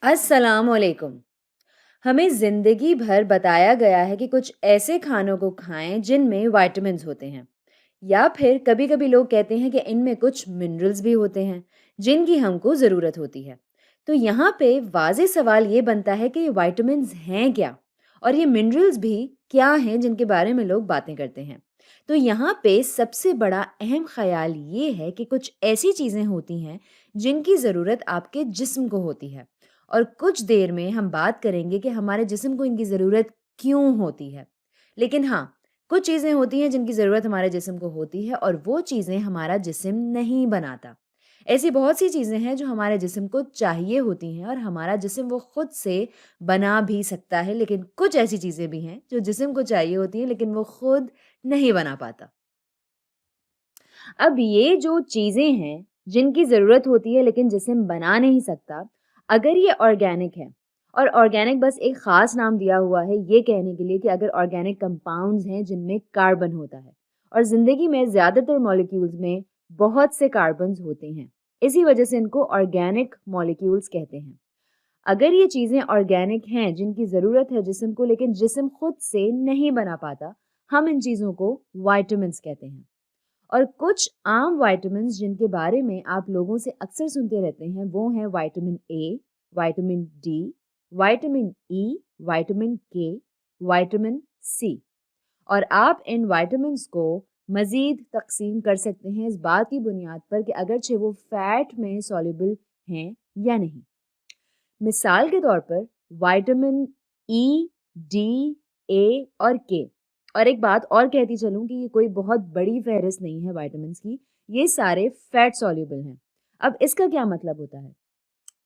अस्सलाम वालेकुम। हमें ज़िंदगी भर बताया गया है कि कुछ ऐसे खानों को खाएं जिनमें विटामिन्स होते हैं, या फिर कभी-कभी लोग कहते हैं कि इनमें कुछ मिनरल्स भी होते हैं जिनकी हमको ज़रूरत होती है। तो यहाँ पे वाज़ेह सवाल ये बनता है कि ये विटामिन्स हैं क्या, और ये मिनरल्स भी क्या हैं जिनके बारे में लोग बातें करते हैं। तो यहाँ पे सबसे बड़ा अहम ख्याल ये है कि कुछ ऐसी चीज़ें होती हैं जिनकी ज़रूरत आपके जिस्म को होती है, और कुछ देर में हम बात करेंगे कि हमारे जिस्म को इनकी ज़रूरत क्यों होती है। लेकिन हाँ, कुछ चीज़ें होती हैं जिनकी ज़रूरत हमारे जिस्म को होती है, और वो चीज़ें हमारा जिस्म नहीं बनाता। ऐसी बहुत सी चीज़ें हैं जो हमारे जिस्म को चाहिए होती हैं, और हमारा जिस्म वो खुद से बना भी सकता है, लेकिन कुछ ऐसी चीज़ें भी हैं जो जिस्म को चाहिए होती हैं लेकिन वो खुद नहीं बना पाता। अब ये जो चीज़ें हैं, जिनकी ज़रूरत होती है लेकिन जिस्म बना नहीं सकता, अगर ये ऑर्गेनिक है, और ऑर्गेनिक बस एक ख़ास नाम दिया हुआ है ये कहने के लिए कि अगर ऑर्गेनिक कंपाउंड्स हैं जिनमें कार्बन होता है, और ज़िंदगी में ज़्यादातर मॉलिक्यूल्स में बहुत से कार्बन्स होते हैं, इसी वजह से इनको ऑर्गेनिक मॉलिक्यूल्स कहते हैं। अगर ये चीज़ें ऑर्गेनिक हैं जिनकी ज़रूरत है जिस्म को लेकिन जिस्म खुद से नहीं बना पाता, हम इन चीज़ों को विटामिन्स कहते हैं। और कुछ आम विटामिन्स जिनके बारे में आप लोगों से अक्सर सुनते रहते हैं वो हैं vitamin A, vitamin D, vitamin E, vitamin के, विटामिन सी। और आप इन विटामिन्स को मज़ीद तक़सीम कर सकते हैं इस बात की बुनियाद पर कि अगरचे वो फैट में सॉल्युबल हैं या नहीं। मिसाल के तौर पर विटामिन ई, डी, ए और के। और एक बात और कहती चलूँ कि ये कोई बहुत बड़ी फ़हरिस्त नहीं है विटामिन्स की, ये सारे फैट सॉल्युबल हैं। अब इसका क्या मतलब होता है?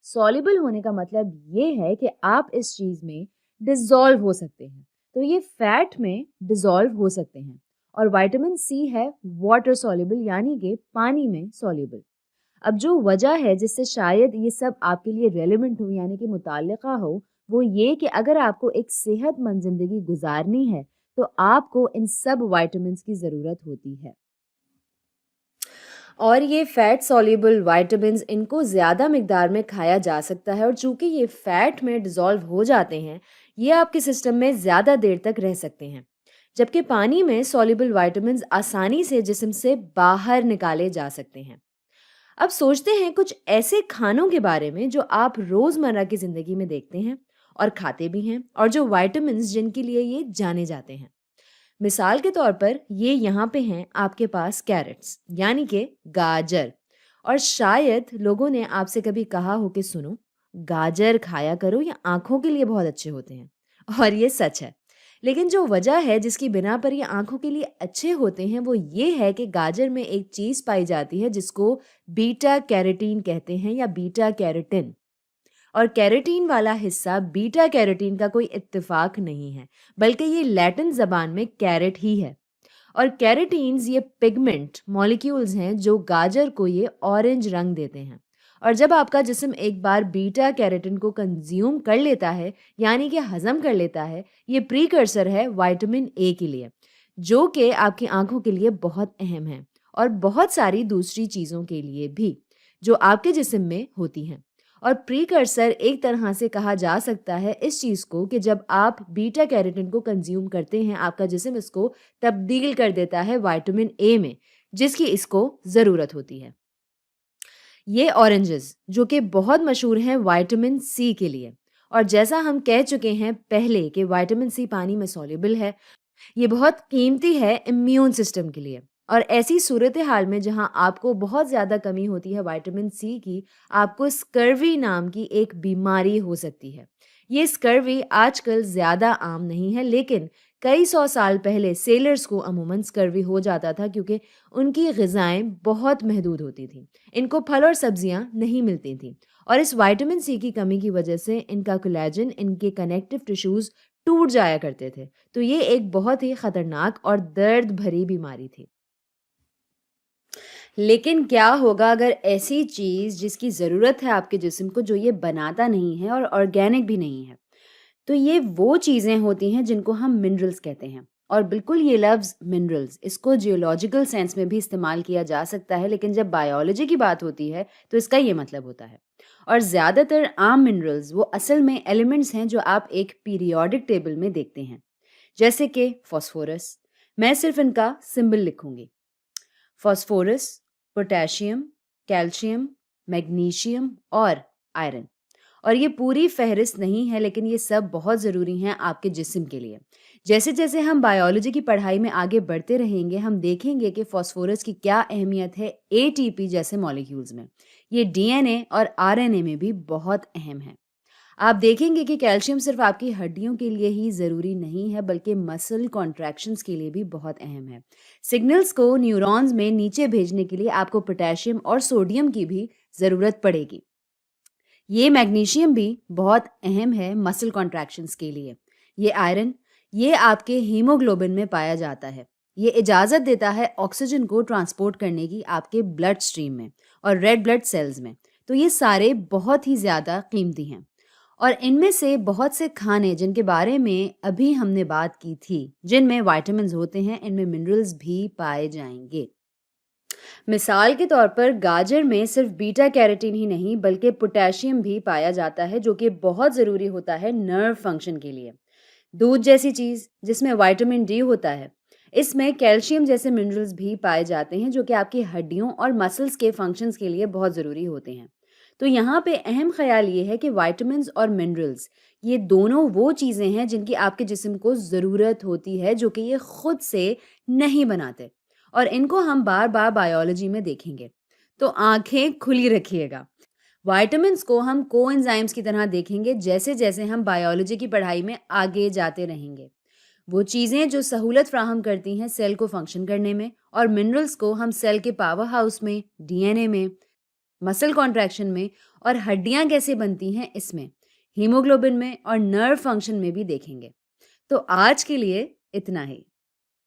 सॉल्युबल होने का मतलब ये है कि आप इस चीज़ में डिज़ोल्व हो सकते हैं, तो ये फैट में डिज़ोल्व हो सकते हैं। और विटामिन सी है वाटर सॉल्युबल, यानी कि पानी में सॉल्युबल। अब जो वजह है जिससे शायद ये सब आपके लिए रेलेवेंट हो, यानी कि मुताल्लिक़ा हो, वो ये कि अगर आपको एक सेहतमंद ज़िंदगी गुजारनी है तो आपको इन सब विटामिन्स की ज़रूरत होती है। और ये फैट सॉल्युबल विटामिन्स, इनको ज़्यादा मिकदार में खाया जा सकता है, और चूँकि ये फैट में डिज़ोल्व हो जाते हैं, ये आपके सिस्टम में ज़्यादा देर तक रह सकते हैं। जबकि पानी में सॉल्युबल विटामिन्स आसानी से जिस्म से बाहर निकाले जा सकते हैं। अब सोचते हैं कुछ ऐसे खानों के बारे में जो आप रोज़मर्रा की ज़िंदगी में देखते हैं और खाते भी हैं, और जो विटामिन्स जिनके लिए ये जाने जाते हैं। मिसाल के तौर पर ये यहाँ पे हैं आपके पास कैरेट्स, यानी कि गाजर। और शायद लोगों ने आपसे कभी कहा हो कि सुनो, गाजर खाया करो, ये आँखों के लिए बहुत अच्छे होते हैं। और ये सच है। लेकिन जो वजह है जिसकी बिना पर ये आँखों के लिए अच्छे होते हैं वो ये है कि गाजर में एक चीज़ पाई जाती है जिसको बीटा कैरोटीन कहते हैं, या बीटा कैरोटिन। और कैरोटीन वाला हिस्सा बीटा कैरोटीन का कोई इत्तेफाक नहीं है, बल्कि ये लैटिन ज़बान में कैरेट ही है। और कैरोटीन्स ये पिगमेंट मॉलिक्यूल्स हैं जो गाजर को ये ऑरेंज रंग देते हैं। और जब आपका जिस्म एक बार बीटा कैरोटीन को कंज्यूम कर लेता है, यानी कि हज़म कर लेता है, ये प्रीकर्सर है विटामिन ए के लिए, जो कि आपकी आंखों के लिए बहुत अहम है, और बहुत सारी दूसरी चीज़ों के लिए भी जो आपके जिस्म में होती हैं। और प्रीकर्सर एक तरह से कहा जा सकता है इस चीज़ को कि जब आप बीटा कैरोटीन को कंज्यूम करते हैं, आपका जिस्म इसको तब्दील कर देता है विटामिन ए में, जिसकी इसको ज़रूरत होती है। ये ऑरेंजेस जो कि बहुत मशहूर हैं विटामिन सी के लिए, और जैसा हम कह चुके हैं पहले कि विटामिन सी पानी में सॉल्युबल है, ये बहुत कीमती है इम्यून सिस्टम के लिए। और ऐसी सूरत हाल में जहां आपको बहुत ज़्यादा कमी होती है विटामिन सी की, आपको स्कर्वी नाम की एक बीमारी हो सकती है। ये स्कर्वी आजकल ज़्यादा आम नहीं है, लेकिन कई सौ साल पहले सेलर्स को अमूमन स्कर्वी हो जाता था क्योंकि उनकी ग़िज़ाएँ बहुत महदूद होती थीं। इनको फल और सब्जियां नहीं मिलती थीं, और इस विटामिन सी की कमी की वजह से इनका कोलेजन, इनके कनेक्टिव टिश्यूज़ टूट जाया करते थे। तो ये एक बहुत ही खतरनाक और दर्द भरी बीमारी थी। लेकिन क्या होगा अगर ऐसी चीज़ जिसकी ज़रूरत है आपके जिस्म को, जो ये बनाता नहीं है और ऑर्गेनिक भी नहीं है? तो ये वो चीज़ें होती हैं जिनको हम मिनरल्स कहते हैं। और बिल्कुल ये लफ्ज़ मिनरल्स, इसको जियोलॉजिकल सेंस में भी इस्तेमाल किया जा सकता है, लेकिन जब बायोलॉजी की बात होती है तो इसका ये मतलब होता है। اور زیادہ تر عام منرلز وہ اصل میں ایلیمنٹس ہیں جو آپ ایک پیریوڈک ٹیبل میں دیکھتے ہیں، جیسے کہ فاسفورس۔ میں صرف ان کا سمبل لکھوں گی: فاسفورس، پوٹاشیم، کیلشیم، میگنیشیم اور آئرن۔ اور یہ پوری فہرست نہیں ہے، لیکن یہ سب بہت ضروری ہیں آپ کے جسم کے لیے۔ جیسے جیسے ہم بائیولوجی کی پڑھائی میں آگے بڑھتے رہیں گے، ہم دیکھیں گے کہ فاسفورس کی کیا اہمیت ہے اے ٹی پی جیسے مالیکیولز میں۔ یہ ڈی این اے اور آر این اے میں بھی بہت اہم ہے۔ آپ دیکھیں گے کہ کیلشیم صرف آپ کی ہڈیوں کے لیے ہی ضروری نہیں ہے، بلکہ مسل کانٹریکشنز کے لیے بھی بہت اہم ہے۔ سگنلز کو نیورونز میں نیچے بھیجنے کے لیے آپ کو پوٹاشیم اور سوڈیم کی بھی ضرورت پڑے گی۔ یہ میگنیشیم بھی بہت اہم ہے مسل کانٹریکشنز کے لیے۔ یہ آئرن، یہ آپ کے ہیموگلوبن میں پایا جاتا ہے۔ یہ اجازت دیتا ہے آکسیجن کو ٹرانسپورٹ کرنے کی آپ کے بلڈ سٹریم میں اور ریڈ بلڈ سیلز میں۔ تو یہ سارے بہت ہی زیادہ قیمتی ہیں، اور ان میں سے بہت سے کھانے جن کے بارے میں ابھی ہم نے بات کی تھی، جن میں وائٹامنز ہوتے ہیں، ان میں منرلز بھی پائے جائیں گے۔ مثال کے طور پر گاجر میں صرف بیٹا کیروٹین ہی نہیں بلکہ پوٹاشیم بھی پایا جاتا ہے، جو کہ بہت ضروری ہوتا ہے نرو فنکشن کے لیے۔ دودھ جیسی چیز جس میں وائٹامن ڈی ہوتا ہے، اس میں کیلشیم جیسے منرلز بھی پائے جاتے ہیں، جو کہ آپ کی ہڈیوں اور مسلز کے فنکشنز کے لیے بہت ضروری ہوتے ہیں۔ تو یہاں پہ اہم خیال یہ ہے کہ وائٹامنز اور منرلز یہ دونوں وہ چیزیں ہیں جن کی آپ کے جسم کو ضرورت ہوتی ہے، جو کہ یہ خود سے نہیں بناتے، اور ان کو ہم بار بار بائیولوجی میں دیکھیں گے۔ تو آنکھیں کھلی رکھیے گا۔ وائٹامنس کو ہم کو انزائمز کی طرح دیکھیں گے جیسے جیسے ہم بائیولوجی کی پڑھائی میں آگے جاتے رہیں گے۔ وہ چیزیں جو سہولت فراہم کرتی ہیں سیل کو فنکشن کرنے میں، اور منرلز کو ہم سیل کے پاور ہاؤس میں، ڈی این اے میں، مسل کانٹریکشن میں، اور ہڈیاں کیسے بنتی ہیں اس میں، ہیموگلوبن میں اور نرو فنکشن میں بھی دیکھیں گے۔ تو آج کے لیے اتنا ہی۔